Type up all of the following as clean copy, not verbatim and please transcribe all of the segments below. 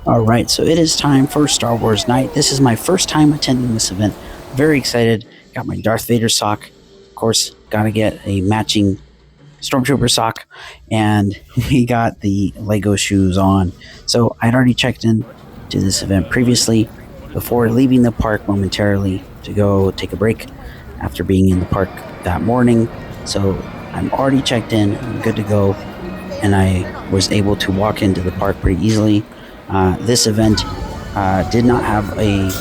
All right, so it is time for Star Wars Night. This is my first time attending this event. Very excited. Got my Darth Vader sock. Of course, got to get a matching Stormtrooper sock, and we got the Lego shoes on. So I'd already checked in to this event previously before leaving the park momentarily to go take a break after being in the park that morning. So I'm already checked in. I'm good to go, and I was able to walk into the park pretty easily. This event did not have a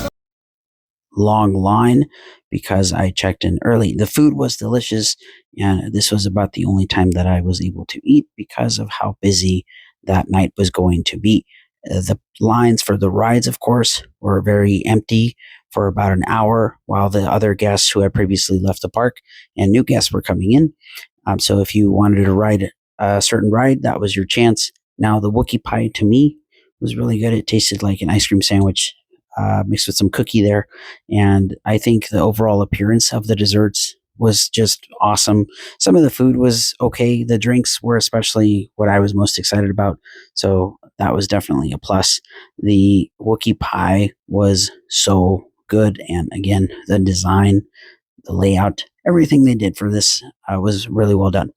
long line because I checked in early. The food was delicious, and this was about the only time that I was able to eat because of how busy that night was going to be. The lines for the rides, of course, were very empty for about an hour while the other guests who had previously left the park and new guests were coming in. So if you wanted to ride a certain ride, that was your chance. Now, the Wookiee pie to me was really good. It tasted like an ice cream sandwich mixed with some cookie there. And I think the overall appearance of the desserts was just awesome. Some of the food was okay. The drinks were especially what I was most excited about. So that was definitely a plus. The Wookiee pie was so good. And again, the design, the layout, everything they did for this was really well done.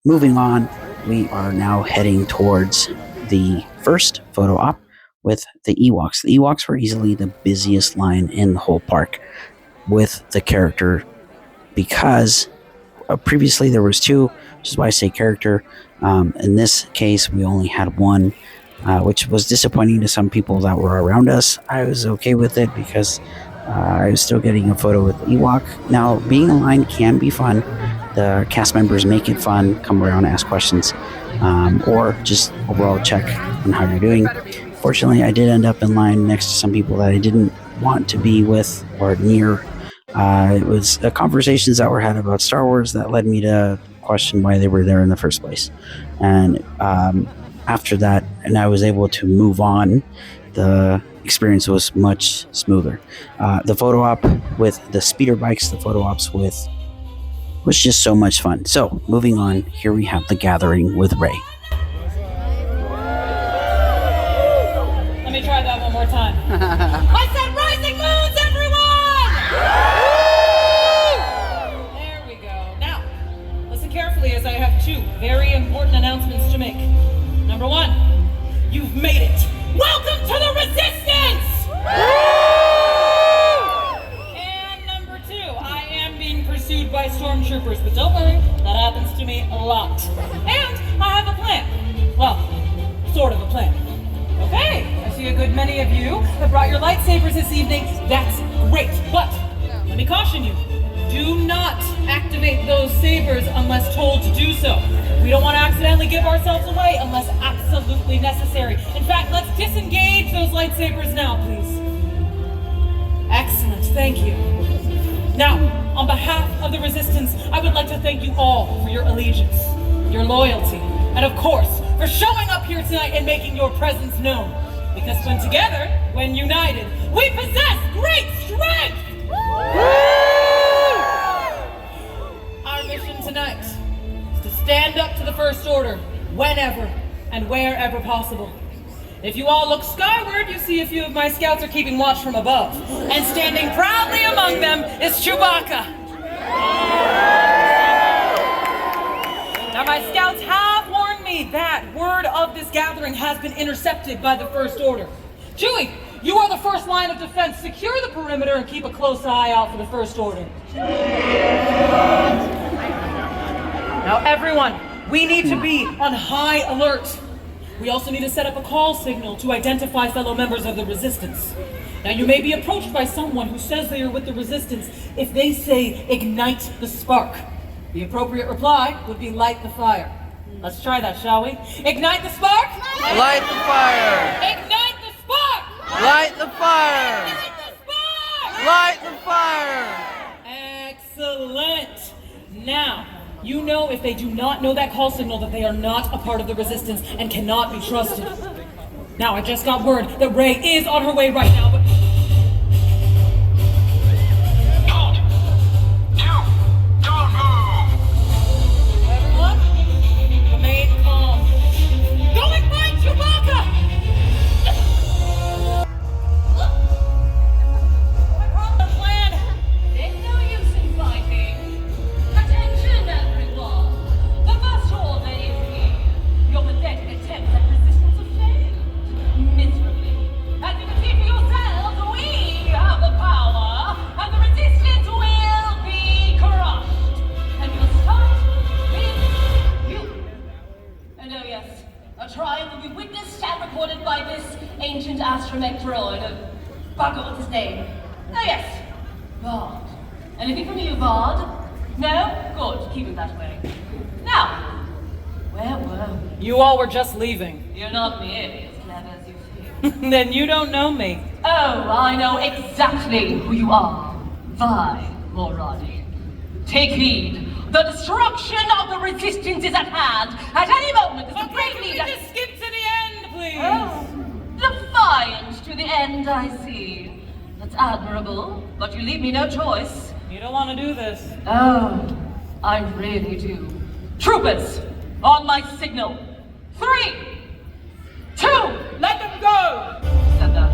Moving on, we are now heading towards the first photo op with the Ewoks. The Ewoks were easily the busiest line in the whole park with the character because previously there was two, which is why I say character. In this case, we only had one, which was disappointing to some people that were around us. I was okay with it because I was still getting a photo with Ewok. Now, being in line can be fun. The cast members make it fun, come around, ask questions, or just overall check on how you're doing. Fortunately, I did end up in line next to some people that I didn't want to be with or near. It was conversations that were had about Star Wars that led me to question why they were there in the first place. And after that, and I was able to move on, the experience was much smoother. The photo op with the speeder bikes, the photo ops with was just so much fun. So moving on, here we have the gathering with Rey. Let me try that one more time. I said rising moons, everyone! There we go. Now, listen carefully as I have two very important announcements to make. Number one, you've made it. Welcome to the Resistance! And number two, I am being pursued by stormtroopers, but don't worry, that happens to me a lot. And I have a plan. Well, sort of a plan. Okay, I see a good many of you have brought your lightsabers this evening. That's great, but let me caution you. Do not activate those sabers unless told to do so. We don't want to accidentally give ourselves away unless absolutely necessary. In fact, let's disengage those lightsabers now, please. Excellent, thank you. Now, on behalf of the Resistance, I would like to thank you all for your allegiance, your loyalty, and of course, for showing up here tonight and making your presence known. Because when together, when united, we possess great strength! Our mission tonight is to stand up to the First Order whenever and wherever possible. If you all look skyward, you see a few of my scouts are keeping watch from above. And standing proudly among them is Chewbacca. Now my scouts have warned me that word of this gathering has been intercepted by the First Order. Chewie, you are the first line of defense. Secure the perimeter and keep a close eye out for the First Order. Now everyone, we need to be on high alert. We also need to set up a call signal to identify fellow members of the Resistance. Now you may be approached by someone who says they are with the Resistance if they say, ignite the spark. The appropriate reply would be light the fire. Let's try that, shall we? Ignite the spark! Light the fire! Ignite the spark! Light the fire! Ignite the spark! Light the fire! Excellent! Now, you know if they do not know that call signal that they are not a part of the Resistance and cannot be trusted. Now, I just got word that Rey is on her way right now, but... Don't move! Everyone, remain calm. Go and find Chewbacca! led by this ancient astromech droid of... Bugger, what's his name? Oh yes, Vard. Anything from you, Vard? No? Good, keep it that way. Now, where were we? You all were just leaving. You're not nearly as clever as you feel. Then you don't know me. Oh, I know exactly who you are. Vi Moradi. Take heed. The destruction of the Resistance is at hand. At any moment, the Supreme Can we Leader... just skip to the end, please? Oh, defiant to the end, I see. That's admirable, but you leave me no choice. You don't want to do this. Oh, I really do. Troopers, on my signal. 3, 2, Let them go! said that.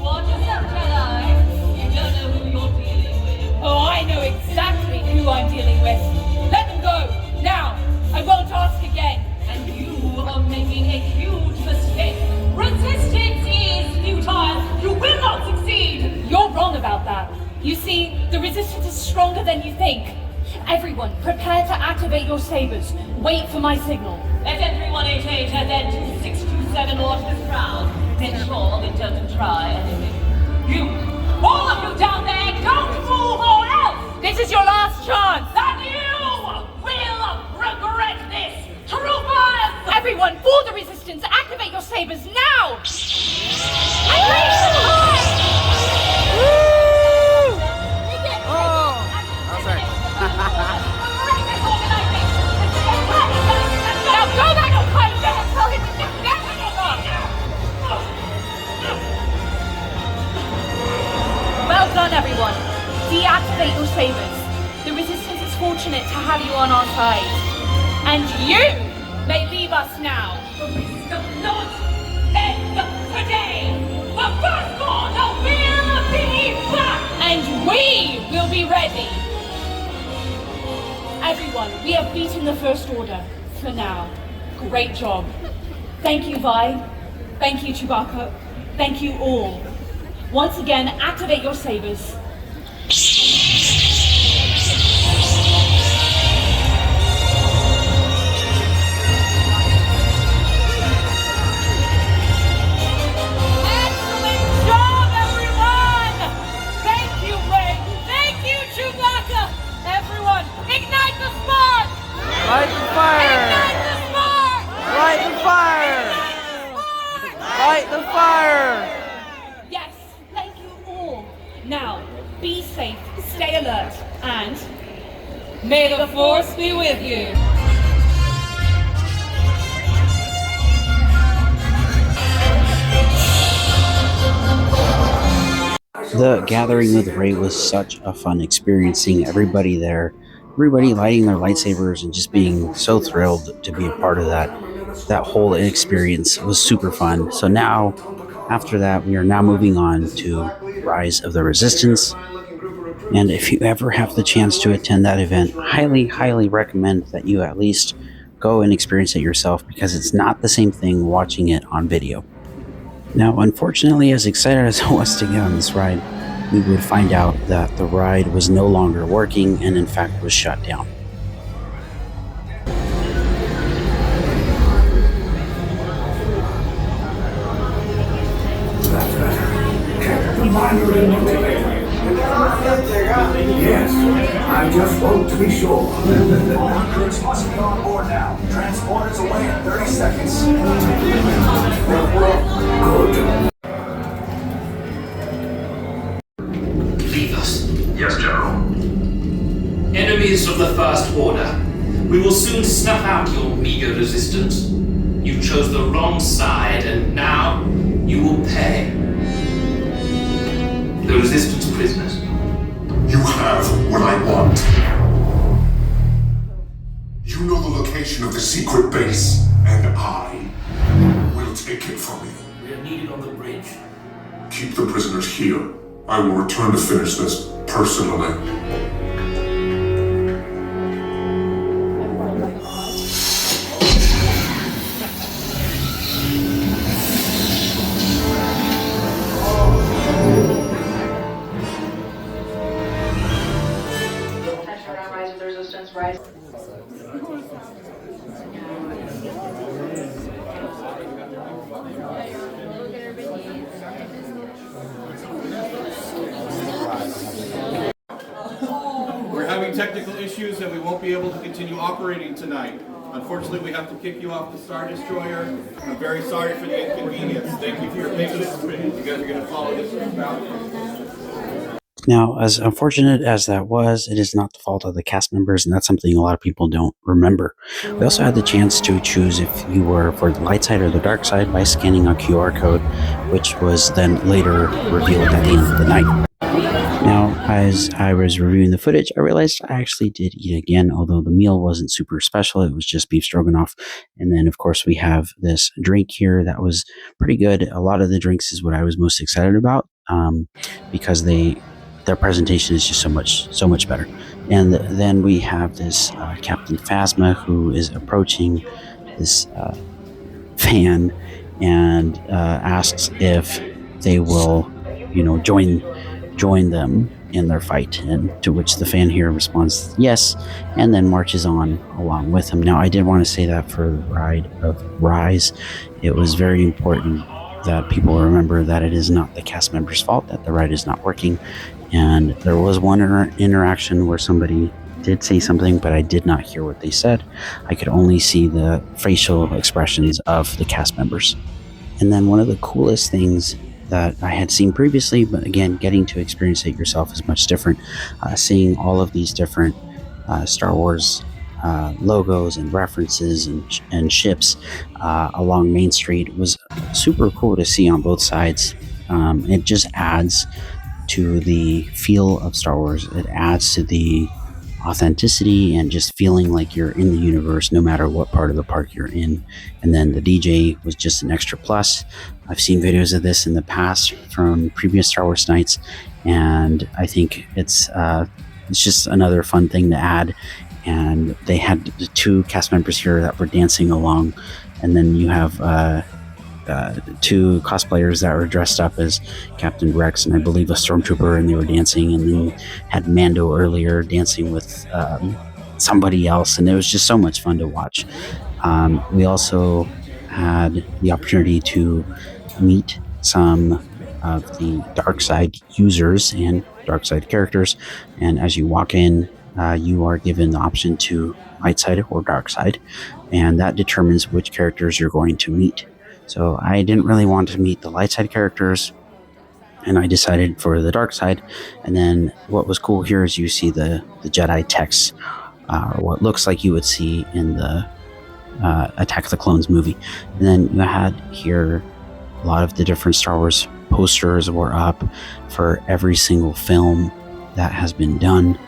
Watch yourself, Jedi. You don't know who you're dealing with. Oh, I know exactly who I'm dealing with. Let them go! Now! I won't ask again! And you are making a huge mistake. Resistance is futile. You will not succeed. You're wrong about that. You see, the resistance is stronger than you think. Everyone, prepare to activate your sabers. Wait for my signal. Let entry 188 and then 2627 watch this crowd. Then sure they don't try anything. You, all of you down there, don't move or else! This is your last chance! That you will regret this! Troopers! Everyone, for the resistance, activate your sabers now! And raise them high! Now go back and fight them and tell him to get Well done, everyone. Deactivate your sabers. The resistance is fortunate to have you on our side. And you may leave us now. The risk of not end today! The first order will be back! And we will be ready. Everyone, we have beaten the First Order. For now. Great job. Thank you, Vi. Thank you, Chewbacca. Thank you all. Once again, activate your sabers. Excellent job, everyone! Thank you, Wade! Thank you, Chewbacca! Everyone, ignite the spark! Light the fire! Ignite the spark! Light the fire! Light the fire! Yes, thank you all. Now, be safe, stay alert, and May the Force be with you! The gathering with Rey was such a fun experience, seeing everybody there, everybody lighting their lightsabers and just being so thrilled to be a part of that. That whole experience was super fun. So now, after that, we are now moving on to Rise of the Resistance. And if you ever have the chance to attend that event, highly, highly recommend that you at least go and experience it yourself, because it's not the same thing watching it on video. Now, unfortunately, as excited as I was to get on this ride, we would find out that the ride was no longer working and in fact was shut down. Yes, I just spoke to be sure. All crews must be on board now. Transport is away in 30 seconds. Good. Leave us. Yes, General. Enemies of the First Order. We will soon snuff out your meager resistance. You chose the wrong side, and now you will pay. The Resistance prisoners. You have what I want. You know the location of the secret base, and I will take it from you. We are needed on the bridge. Keep the prisoners here. I will return to finish this personally. Rise of the Resistance, Rise. We're having technical issues and we won't be able to continue operating tonight. Unfortunately, we have to kick you off the Star Destroyer. I'm very sorry for the inconvenience. Thank you for your patience. You guys are going to follow this route. Now, as unfortunate as that was, it is not the fault of the cast members, and that's something a lot of people don't remember. We also had the chance to choose if you were for the light side or the dark side by scanning a QR code, which was then later revealed at the end of the night. Now, as I was reviewing the footage, I realized I actually did eat again, although the meal wasn't super special. It was just beef stroganoff. And then, of course, we have this drink here that was pretty good. A lot of the drinks is what I was most excited about because their presentation is just so much better. And then we have this Captain Phasma who is approaching this fan and asks if they will, join them in their fight, and to which the fan here responds yes, and then marches on along with him. Now, I did want to say that for the ride of Rise, it was very important that people remember that it is not the cast members' fault that the ride is not working. And there was one interaction where somebody did say something, but I did not hear what they said. I could only see the facial expressions of the cast members. And then one of the coolest things that I had seen previously, but again, getting to experience it yourself is much different. Seeing all of these different Star Wars logos and references and ships along Main Street was super cool to see on both sides. It just adds to the feel of Star Wars. It adds to the authenticity and just feeling like you're in the universe no matter what part of the park you're in. And then the DJ was just an extra plus. I've seen videos of this in the past from previous Star Wars nights, and I think it's just another fun thing to add. And they had the two cast members here that were dancing along, and then you have two cosplayers that were dressed up as Captain Rex and I believe a stormtrooper, and they were dancing, and then had Mando earlier dancing with somebody else, and it was just so much fun to watch. We also had the opportunity to meet some of the dark side users and dark side characters, and as you walk in, you are given the option to light side or dark side, and that determines which characters you're going to meet. So I didn't really want to meet the light side characters, and I decided for the dark side. And then what was cool here is you see the Jedi text, or what looks like you would see in the Attack of the Clones movie. And then you had here a lot of the different Star Wars posters were up for every single film that has been done,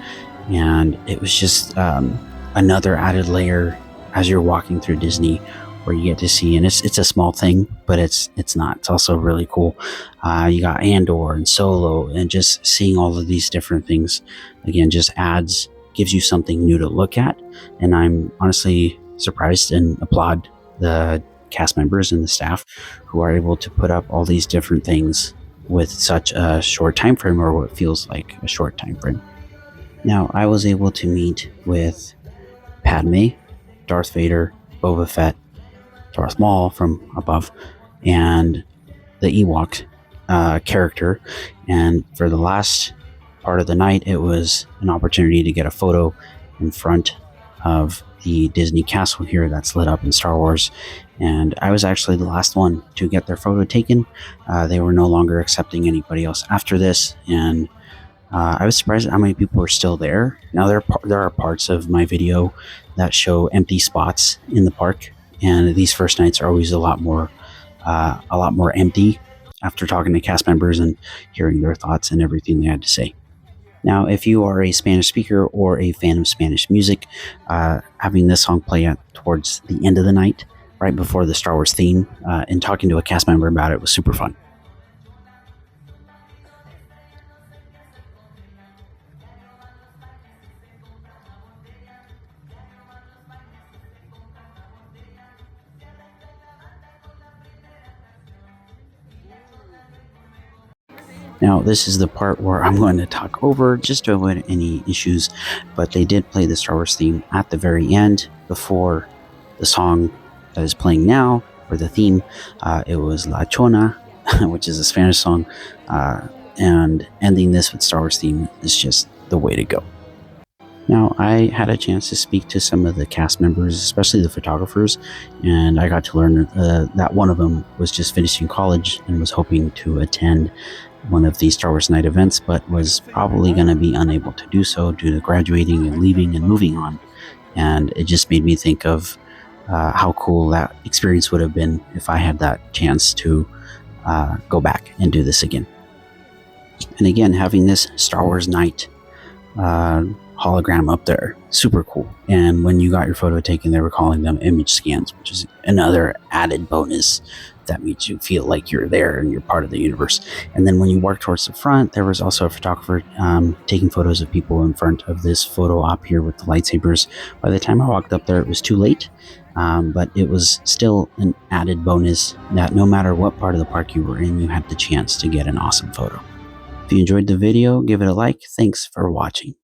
and it was just another added layer as you're walking through Disney, where you get to see, and it's a small thing, but it's not. It's also really cool. You got Andor and Solo, and just seeing all of these different things again just gives you something new to look at. And I'm honestly surprised and applaud the cast members and the staff who are able to put up all these different things with such a short time frame, or what feels like a short time frame. Now, I was able to meet with Padme, Darth Vader, Boba Fett, Darth Maul from above, and the Ewok character. And for the last part of the night, it was an opportunity to get a photo in front of the Disney castle here that's lit up in Star Wars. And I was actually the last one to get their photo taken. They were no longer accepting anybody else after this, and I was surprised at how many people were still there. Now, there are parts of my video that show empty spots in the park, and these first nights are always a lot more empty after talking to cast members and hearing their thoughts and everything they had to say. Now, if you are a Spanish speaker or a fan of Spanish music, having this song play towards the end of the night, right before the Star Wars theme, and talking to a cast member about it was super fun. Now, this is the part where I'm going to talk over just to avoid any issues, but they did play the Star Wars theme at the very end before the song that is playing now, or the theme. It was La Chona, which is a Spanish song, and ending this with Star Wars theme is just the way to go. Now, I had a chance to speak to some of the cast members, especially the photographers, and I got to learn that one of them was just finishing college and was hoping to attend one of the Star Wars Night events, but was probably going to be unable to do so due to graduating and leaving and moving on. And it just made me think of how cool that experience would have been if I had that chance to go back and do this again. And again, having this Star Wars Night hologram up there, super cool. And when you got your photo taken, they were calling them image scans, which is another added bonus that makes you feel like you're there and you're part of the universe. And then when you walk towards the front, there was also a photographer taking photos of people in front of this photo op here with the lightsabers. By the time I walked up there, it was too late, but it was still an added bonus that no matter what part of the park you were in, you had the chance to get an awesome photo. If you enjoyed the video, give it a like. Thanks for watching.